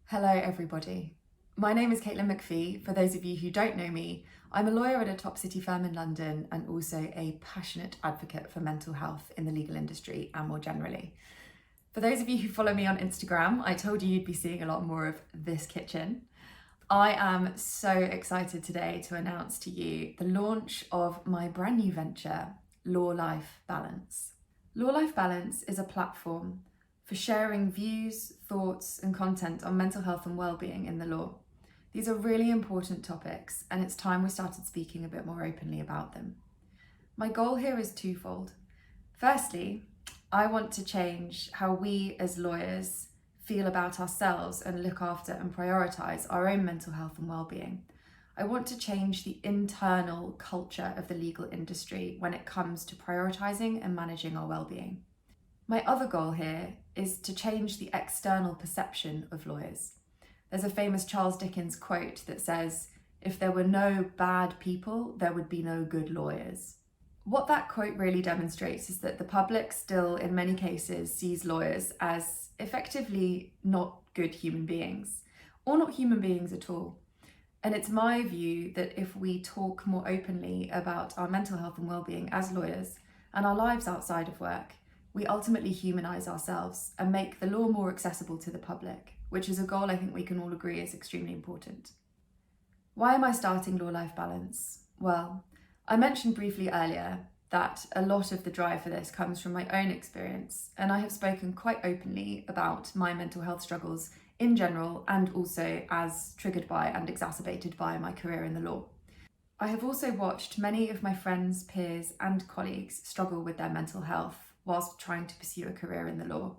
Hello everybody. My name is Caitlin McPhee. For those of you who don't know me, I'm a lawyer at a top city firm in London and also a passionate advocate for mental health in the legal industry and more generally. For those of you who follow me on Instagram, I told you you'd be seeing a lot more of this kitchen. I am so excited today to announce to you the launch of my brand new venture, Law-Life Balance. Law-Life Balance is a platform for sharing views, thoughts, and content on mental health and well-being in the law. These are really important topics, and it's time we started speaking a bit more openly about them. My goal here is twofold. Firstly, I want to change how we as lawyers feel about ourselves and look after and prioritise our own mental health and well-being. I want to change the internal culture of the legal industry when it comes to prioritising and managing our well-being. My other goal here is to change the external perception of lawyers. There's a famous Charles Dickens quote that says, "If there were no bad people, there would be no good lawyers." What that quote really demonstrates is that the public still, in many cases, sees lawyers as effectively not good human beings, or not human beings at all. And it's my view that if we talk more openly about our mental health and well-being as lawyers and our lives outside of work, we ultimately humanise ourselves and make the law more accessible to the public, which is a goal I think we can all agree is extremely important. Why am I starting Law-Life Balance? Well, I mentioned briefly earlier that a lot of the drive for this comes from my own experience, and I have spoken quite openly about my mental health struggles in general and also as triggered by and exacerbated by my career in the law. I have also watched many of my friends, peers and colleagues struggle with their mental health whilst trying to pursue a career in the law.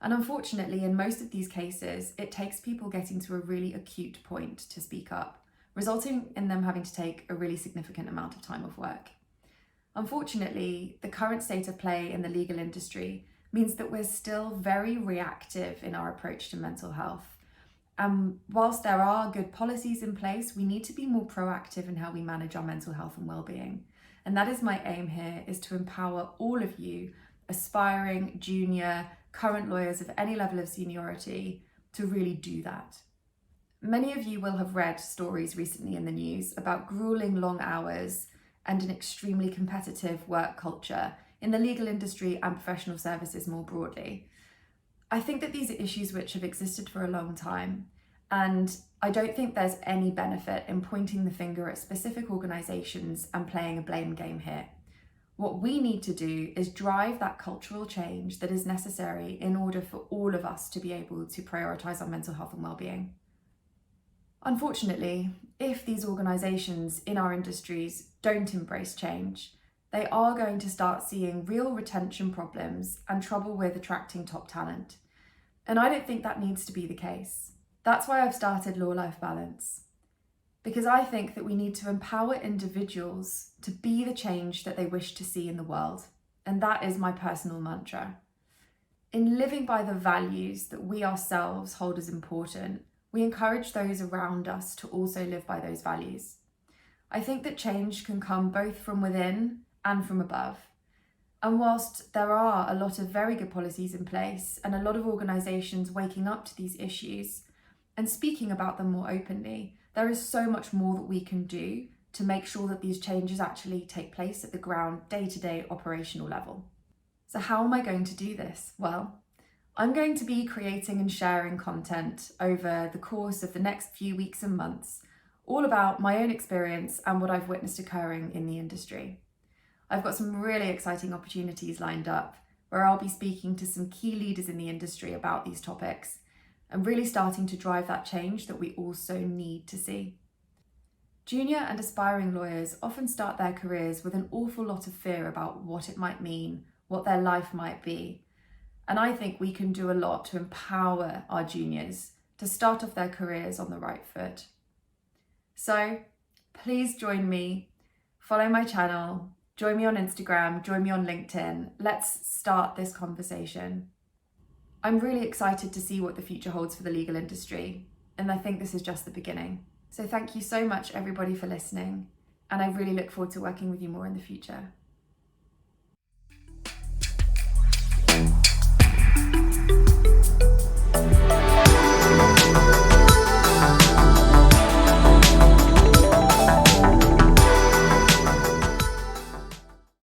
And unfortunately, in most of these cases, it takes people getting to a really acute point to speak up, resulting in them having to take a really significant amount of time off work. Unfortunately, the current state of play in the legal industry means that we're still very reactive in our approach to mental health. And whilst there are good policies in place, we need to be more proactive in how we manage our mental health and well-being. And that is my aim here, is to empower all of you, aspiring, junior, current lawyers of any level of seniority, to really do that. Many of you will have read stories recently in the news about grueling long hours and an extremely competitive work culture in the legal industry and professional services more broadly. I think that these are issues which have existed for a long time, and I don't think there's any benefit in pointing the finger at specific organisations and playing a blame game here. What we need to do is drive that cultural change that is necessary in order for all of us to be able to prioritise our mental health and well-being. Unfortunately, if these organisations in our industries don't embrace change, they are going to start seeing real retention problems and trouble with attracting top talent. And I don't think that needs to be the case. That's why I've started Law-Life Balance, because I think that we need to empower individuals to be the change that they wish to see in the world. And that is my personal mantra. In living by the values that we ourselves hold as important, we encourage those around us to also live by those values. I think that change can come both from within and from above. And whilst there are a lot of very good policies in place and a lot of organisations waking up to these issues and speaking about them more openly, there is so much more that we can do to make sure that these changes actually take place at the ground, day-to-day operational level. So how am I going to do this? Well, I'm going to be creating and sharing content over the course of the next few weeks and months, all about my own experience and what I've witnessed occurring in the industry. I've got some really exciting opportunities lined up where I'll be speaking to some key leaders in the industry about these topics and really starting to drive that change that we also need to see. Junior and aspiring lawyers often start their careers with an awful lot of fear about what it might mean, what their life might be. And I think we can do a lot to empower our juniors to start off their careers on the right foot. So please join me, follow my channel, join me on Instagram, join me on LinkedIn. Let's start this conversation. I'm really excited to see what the future holds for the legal industry, and I think this is just the beginning. So thank you so much, everybody, for listening, and I really look forward to working with you more in the future.